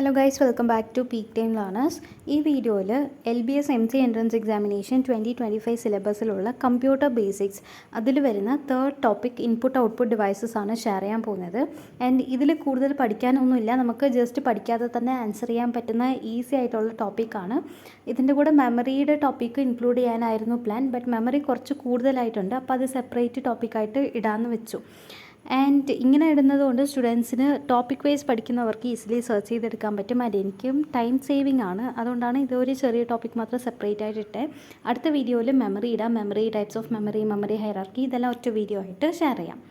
Hello guys, welcome back to peak time learners. ഈ വീഡിയോയിൽ LBS MC entrance examination 2025 സിലബസിലുള്ള computer basics അതിൽ വരുന്ന third topic input output devices ആണ് share ചെയ്യാൻ പോകുന്നത്. ആൻഡ് ഇതിൽ കൂടുതൽ പഠിക്കാനൊന്നുമില്ല, നമുക്ക് ജസ്റ്റ് പഠിക്കാതെ തന്നെ ആൻസർ ചെയ്യാൻ പറ്റുന്ന ഈസി ആയിട്ടുള്ള ടോപ്പിക്കാണ്. ഇതിൻ്റെ കൂടെ മെമ്മറിയുടെ ടോപ്പിക്ക് ഇൻക്ലൂഡ് ചെയ്യാനായിരുന്നു പ്ലാൻ, ബട്ട് മെമ്മറി കുറച്ച് കൂടുതലായിട്ടുണ്ട്, അപ്പോൾ അത് സെപ്പറേറ്റ് ടോപ്പിക്കായിട്ട് ഇടാമെന്ന് വെച്ചു. ആൻഡ് ഇങ്ങനെ ഇടുന്നത് കൊണ്ട് സ്റ്റുഡൻസിന് ടോപ്പിക് വൈസ് പഠിക്കുന്നവർക്ക് ഈസിലി സെർച്ച് ചെയ്തെടുക്കാൻ പറ്റും. ആൻഡ് എനിക്കും ടൈം സേവിങ് ആണ്, അതുകൊണ്ടാണ് ഇതൊരു ചെറിയ ടോപ്പിക് മാത്രം സെപ്പറേറ്റ് ആയിട്ട് ഇട്ടേ. അടുത്ത വീഡിയോയിൽ മെമ്മറി ഇടാം, memory types of memory hierarchy, ഇതെല്ലാം ഒറ്റ വീഡിയോ ആയിട്ട് ഷെയർ ചെയ്യാം.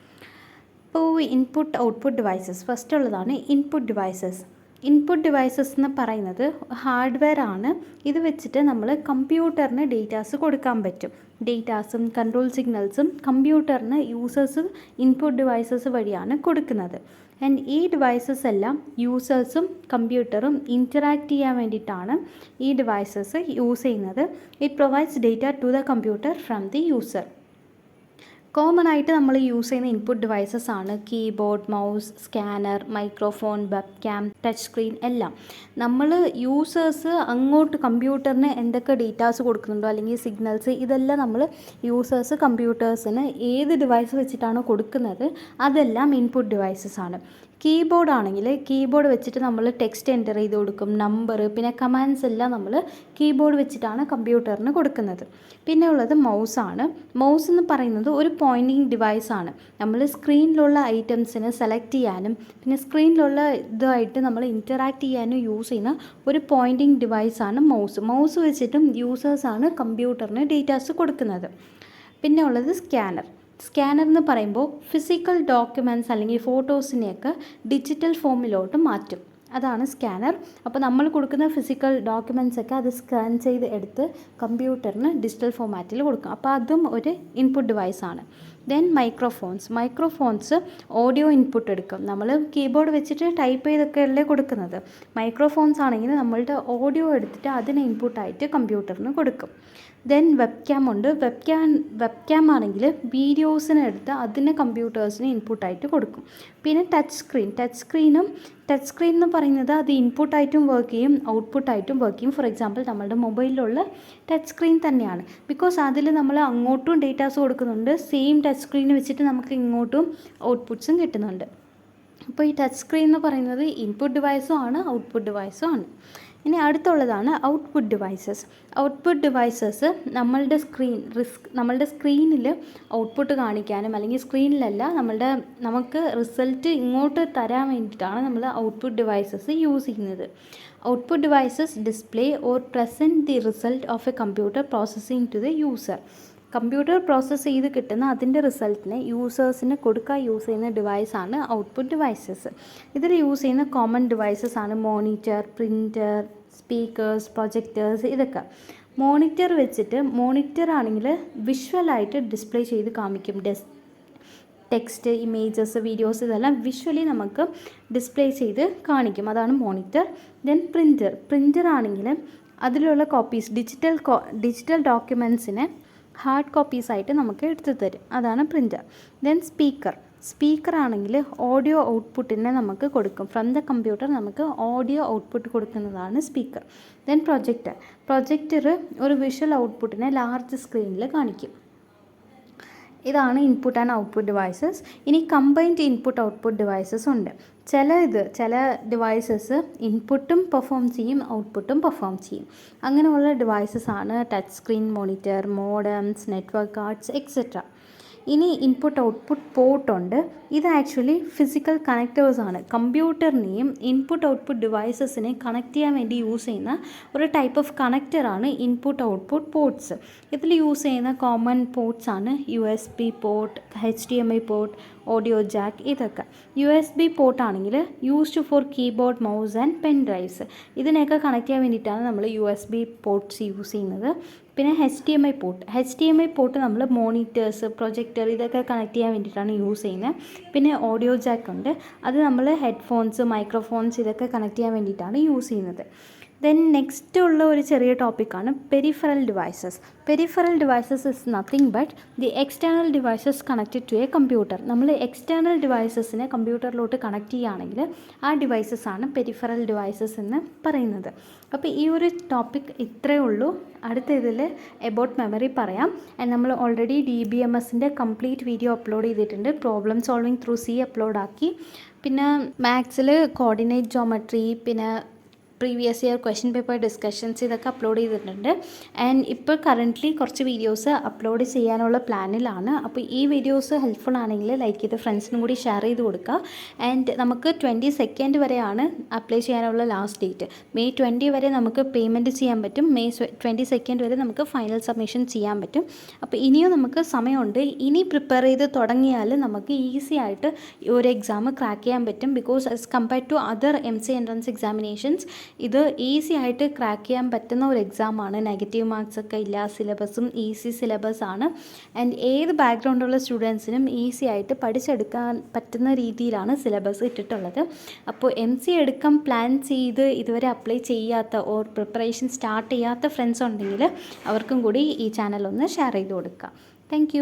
ഇപ്പോൾ ഇൻപുട്ട് ഔട്ട്പുട്ട് ഡിവൈസസ് ഫസ്റ്റ് ഉള്ളതാണ്. ഇൻപുട്ട് ഡിവൈസസ് എന്ന് പറയുന്നത് ഹാർഡ്വെയർ ആണ്. ഇത് വെച്ചിട്ട് നമ്മൾ കമ്പ്യൂട്ടറിന് ഡേറ്റാസ് കൊടുക്കാൻ പറ്റും. ഡേറ്റാസും കൺട്രോൾ സിഗ്നൽസും കമ്പ്യൂട്ടറിന് യൂസേഴ്സ് ഇൻപുട്ട് ഡിവൈസസ് വഴിയാണ് കൊടുക്കുന്നത്. ആൻഡ് ഈ ഡിവൈസസ് എല്ലാം യൂസേഴ്സും കമ്പ്യൂട്ടറും ഇൻറ്ററാക്ട് ചെയ്യാൻ വേണ്ടിയിട്ടാണ് ഈ ഡിവൈസസ് യൂസ് ചെയ്യുന്നത്. It provides data to the computer from the user. Common ആയിട്ട് നമ്മൾ യൂസ് ചെയ്യുന്ന ഇൻപുട്ട് ഡിവൈസസ് ആണ് keyboard, mouse, scanner, microphone, web cam, touch screen എല്ലാം. നമ്മൾ യൂസേഴ്സ് അങ്ങോട്ട് കമ്പ്യൂട്ടറിന് എന്തൊക്കെ ഡേറ്റാസ് കൊടുക്കുന്നുണ്ടോ അല്ലെങ്കിൽ സിഗ്നൽസ്, ഇതെല്ലാം നമ്മൾ യൂസേഴ്സ് കമ്പ്യൂട്ടേഴ്സിന് ഏത് ഡിവൈസ് വെച്ചിട്ടാണോ കൊടുക്കുന്നത് അതെല്ലാം ഇൻപുട്ട് ഡിവൈസസ് ആണ്. കീബോർഡ് ആണെങ്കിൽ കീബോർഡ് വെച്ചിട്ട് നമ്മൾ ടെക്സ്റ്റ് എൻ്റർ ചെയ്ത് കൊടുക്കും, നമ്പർ, പിന്നെ കമാൻഡ്സ് എല്ലാം നമ്മൾ കീബോർഡ് വെച്ചിട്ടാണ് കമ്പ്യൂട്ടറിന് കൊടുക്കുന്നത്. പിന്നെ ഉള്ളത് മൗസാണ്. മൗസ് എന്ന് പറയുന്നത് ഒരു പോയിൻറ്റിങ് ഡിവൈസാണ്. നമ്മൾ സ്ക്രീനിലുള്ള ഐറ്റംസിനെ സെലക്ട് ചെയ്യാനും പിന്നെ സ്ക്രീനിലുള്ള ഇതായിട്ട് നമ്മൾ ഇൻറ്ററാക്ട് ചെയ്യാനും യൂസ് ചെയ്യുന്ന ഒരു പോയിൻറ്റിങ് ഡിവൈസാണ് മൗസ്. മൗസ് വെച്ചിട്ടും യൂസേഴ്സാണ് കമ്പ്യൂട്ടറിന് ഡേറ്റാസ് കൊടുക്കുന്നത്. പിന്നെ ഉള്ളത് സ്കാനർ എന്ന് പറയുമ്പോൾ ഫിസിക്കൽ ഡോക്യുമെൻറ്റ്സ് അല്ലെങ്കിൽ ഫോട്ടോസിനെയൊക്കെ ഡിജിറ്റൽ ഫോമിലോട്ട് മാറ്റും, അതാണ് സ്കാനർ. അപ്പോൾ നമ്മൾ കൊടുക്കുന്ന ഫിസിക്കൽ ഡോക്യുമെൻറ്റ്സ് ഒക്കെ അത് സ്കാൻ ചെയ്ത് എടുത്ത് കമ്പ്യൂട്ടറിന് ഡിജിറ്റൽ ഫോമാറ്റിൽ കൊടുക്കും. അപ്പോൾ അതും ഒരു ഇൻപുട്ട് ഡിവൈസാണ്. ദെൻ മൈക്രോഫോൺസ് ഓഡിയോ ഇൻപുട്ട് എടുക്കും. നമ്മൾ കീബോർഡ് വെച്ചിട്ട് ടൈപ്പ് ചെയ്തൊക്കെയല്ലേ കൊടുക്കുന്നത്. മൈക്രോഫോൺസ് ആണെങ്കിൽ നമ്മളുടെ ഓഡിയോ എടുത്തിട്ട് അതിനെ ഇൻപുട്ടായിട്ട് കമ്പ്യൂട്ടറിന് കൊടുക്കും. ദെൻ വെബ് ക്യാം ആണെങ്കിൽ വീഡിയോസിനെ എടുത്ത് അതിനെ കമ്പ്യൂട്ടേഴ്സിന് ഇൻപുട്ടായിട്ട് കൊടുക്കും. പിന്നെ ടച്ച് സ്ക്രീൻ എന്ന് പറയുന്നത് അത് ഇൻപുട്ടായിട്ടും വർക്ക് ചെയ്യും ഔട്ട്പുട്ടായിട്ടും വർക്ക് ചെയ്യും. ഫോർ എക്സാമ്പിൾ നമ്മളുടെ മൊബൈലിലുള്ള ടച്ച് സ്ക്രീൻ തന്നെയാണ്, ബിക്കോസ് അതിൽ നമ്മൾ അങ്ങോട്ടും ഡേറ്റാസ് കൊടുക്കുന്നുണ്ട്, സെയിം ടച്ച് സ്ക്രീൻ വെച്ചിട്ട് നമുക്ക് ഇങ്ങോട്ടും ഔട്ട്പുട്ട്സും കിട്ടുന്നുണ്ട്. അപ്പോൾ ഈ ടച്ച് സ്ക്രീൻ എന്ന് പറയുന്നത് ഇൻപുട്ട് ഡിവൈസും ആണ് ഔട്ട്പുട്ട് ഡിവൈസും ആണ്. ഇനി അടുത്തുള്ളതാണ് ഔട്ട്പുട്ട് ഡിവൈസസ് നമ്മളുടെ സ്ക്രീനിൽ ഔട്ട്പുട്ട് കാണിക്കാനും അല്ലെങ്കിൽ സ്ക്രീനിലല്ല നമുക്ക് റിസൾട്ട് ഇങ്ങോട്ട് തരാൻ വേണ്ടിയിട്ടാണ് നമ്മൾ ഔട്ട്പുട്ട് ഡിവൈസസ് യൂസ് ചെയ്യുന്നത്. Output devices display or present the result of a computer processing to the user. Computer process ചെയ്ത് കിട്ടുന്ന അതിൻ്റെ റിസൾട്ടിനെ യൂസേഴ്സിന് കൊടുക്കാൻ യൂസ് ചെയ്യുന്ന ഡിവൈസാണ് ഔട്ട്പുട്ട് ഡിവൈസസ്. ഇതിൽ യൂസ് ചെയ്യുന്ന കോമൺ ഡിവൈസസ് ആണ് മോണിറ്റർ, പ്രിൻ്റർ, സ്പീക്കേഴ്സ്, പ്രൊജക്ടേഴ്സ്. ഇതൊക്കെ മോണിറ്റർ ആണെങ്കിൽ വിഷ്വലായിട്ട് ഡിസ്പ്ലേ ചെയ്ത് കാണിക്കും. ടെക്സ്റ്റ്, ഇമേജസ്, വീഡിയോസ് ഇതെല്ലാം വിഷ്വലി നമുക്ക് ഡിസ്പ്ലേ ചെയ്ത് കാണിക്കും, അതാണ് മോണിറ്റർ. ദെൻ പ്രിൻ്റർ ആണെങ്കിൽ അതിലുള്ള കോപ്പീസ് ഡിജിറ്റൽ ഡോക്യുമെൻറ്റ്സിനെ ഹാർഡ് കോപ്പീസായിട്ട് നമുക്ക് എടുത്തു തരും, അതാണ് പ്രിൻ്റർ. ദെൻ സ്പീക്കർ ആണെങ്കിൽ ഓഡിയോ ഔട്ട്പുട്ടിനെ നമുക്ക് കൊടുക്കും. ഫ്രം ദ കമ്പ്യൂട്ടർ നമുക്ക് ഓഡിയോ ഔട്ട്പുട്ട് കൊടുക്കുന്നതാണ് സ്പീക്കർ. ദെൻ പ്രൊജക്ടർ ഒരു വിഷ്വൽ ഔട്ട്പുട്ടിനെ ലാർജ് സ്ക്രീനിൽ കാണിക്കും. ഇതാണ് ഇൻപുട്ട് ആൻഡ് ഔട്ട്പുട്ട് ഡിവൈസസ്. ഇനി കമ്പൈൻഡ് ഇൻപുട്ട് ഔട്ട്പുട്ട് ഡിവൈസസ് ഉണ്ട്. ചില ഡിവൈസസ് ഇൻപുട്ടും പെർഫോം ചെയ്യും ഔട്ട്പുട്ടും പെർഫോം ചെയ്യും. അങ്ങനെയുള്ള ഡിവൈസസ് ആണ് touch screen, monitor, modems, network cards etcetera. ഇനി ഇൻപുട്ട് ഔട്ട്പുട്ട് പോർട്ട് ഉണ്ട്. ഇത് ആക്ച്വലി ഫിസിക്കൽ കണക്റ്റേഴ്സ് ആണ്. കമ്പ്യൂട്ടറിനെയും ഇൻപുട്ട് ഔട്ട്പുട്ട് ഡിവൈസസിനെ കണക്ട് ചെയ്യാൻ വേണ്ടി യൂസ് ചെയ്യുന്ന ഒരു ടൈപ്പ് ഓഫ് കണക്റ്ററാണ് ഇൻപുട്ട് ഔട്ട്പുട്ട് പോർട്ട്സ്. ഇതിൽ യൂസ് ചെയ്യുന്ന കോമൺ പോർട്ട്സ് ആണ് USB port, HDMI port, audio jack. ഇതൊക്കെ USB പോർട്ട് ആണെങ്കിൽ used for keyboard, mouse and pen drives. ഇതിനെയൊക്കെ കണക്ട് ചെയ്യാൻ വേണ്ടിയിട്ടാണ് നമ്മൾ USB പോർട്ട്സ് യൂസ് ചെയ്യുന്നത്. പിന്നെ HDMI പോർട്ട് നമ്മൾ മോണിറ്റേഴ്സ്, പ്രൊജക്ടർ ഇതൊക്കെ കണക്ട് ചെയ്യാൻ വേണ്ടിയിട്ടാണ് യൂസ് ചെയ്യുന്നത്. പിന്നെ ഓഡിയോ ജാക്ക് ഉണ്ട്, അത് നമ്മൾ ഹെഡ്ഫോൺസ്, മൈക്രോഫോൺസ് ഇതൊക്കെ കണക്ട് ചെയ്യാൻ വേണ്ടിയിട്ടാണ് യൂസ് ചെയ്യുന്നത്. ദെൻ നെക്സ്റ്റ് ഉള്ള ഒരു ചെറിയ ടോപ്പിക്കാണ് peripheral devices. Peripheral devices is nothing but the external devices connected to a computer. നമ്മൾ എക്സ്റ്റേണൽ ഡിവൈസസിനെ കമ്പ്യൂട്ടറിലോട്ട് കണക്ട് ചെയ്യുകയാണെങ്കിൽ ആ ഡിവൈസസ് ആണ് പെരിഫറൽ ഡിവൈസസ് എന്ന് പറയുന്നത്. അപ്പോൾ ഈ ഒരു ടോപ്പിക് ഇത്രയേ ഉള്ളൂ. അടുത്ത ഇതിൽ എബൌട്ട് മെമ്മറി പറയാം. ആൻഡ് നമ്മൾ ഓൾറെഡി DBMSൻ്റെ കംപ്ലീറ്റ് വീഡിയോ അപ്ലോഡ് ചെയ്തിട്ടുണ്ട്. Problem solving through C upload ആക്കി. പിന്നെ മാത്സിൽ കോർഡിനേറ്റ് ജോമെട്രി, പിന്നെ previous year question paper discussions ഇതൊക്കെ അപ്ലോഡ് ചെയ്തിട്ടുണ്ട്. ആൻഡ് ഇപ്പോൾ കറൻ്റ്ലി കുറച്ച് വീഡിയോസ് അപ്ലോഡ് ചെയ്യാനുള്ള പ്ലാനിലാണ്. അപ്പോൾ ഈ വീഡിയോസ് ഹെൽപ്ഫുൾ ആണെങ്കിൽ ലൈക്ക് ചെയ്ത് ഫ്രണ്ട്സിനും കൂടി ഷെയർ ചെയ്ത് കൊടുക്കുക. ആൻഡ് നമുക്ക് 22 വരെയാണ് അപ്ലൈ ചെയ്യാനുള്ള ലാസ്റ്റ് ഡേറ്റ്. May 20 വരെ നമുക്ക് പേയ്മെൻറ്റ് ചെയ്യാൻ പറ്റും. May 22 വരെ നമുക്ക് ഫൈനൽ സബ്മിഷൻ ചെയ്യാൻ പറ്റും. അപ്പോൾ ഇനിയും നമുക്ക് സമയമുണ്ട്. ഇനി പ്രിപ്പയർ ചെയ്ത് തുടങ്ങിയാൽ നമുക്ക് ഈസി ആയിട്ട് ഈ ഒരു എക്സാം ക്രാക്ക് ചെയ്യാൻ പറ്റും. Because as compared to other MC entrance examinations ഇത് ഈസി ആയിട്ട് ക്രാക്ക് ചെയ്യാൻ പറ്റുന്ന ഒരു എക്സാമാണ്. നെഗറ്റീവ് മാർക്സ് ഒക്കെ ഇല്ല. സിലബസും ഈസി സിലബസ് ആണ്. ആൻഡ് ഏത് ബാക്ക്ഗ്രൗണ്ടുള്ള സ്റ്റുഡൻസിനും ഈസി ആയിട്ട് പഠിച്ചെടുക്കാൻ പറ്റുന്ന രീതിയിലാണ് സിലബസ് ഇട്ടിട്ടുള്ളത്. അപ്പോൾ MC എടുക്കാൻ പ്ലാൻ ചെയ്ത് ഇതുവരെ അപ്ലൈ ചെയ്യാത്ത ഓർ പ്രിപ്പറേഷൻ സ്റ്റാർട്ട് ചെയ്യാത്ത ഫ്രണ്ട്സ് ഉണ്ടെങ്കിൽ അവർക്കും കൂടി ഈ ചാനൽ ഒന്ന് ഷെയർ ചെയ്ത് കൊടുക്കുക. താങ്ക്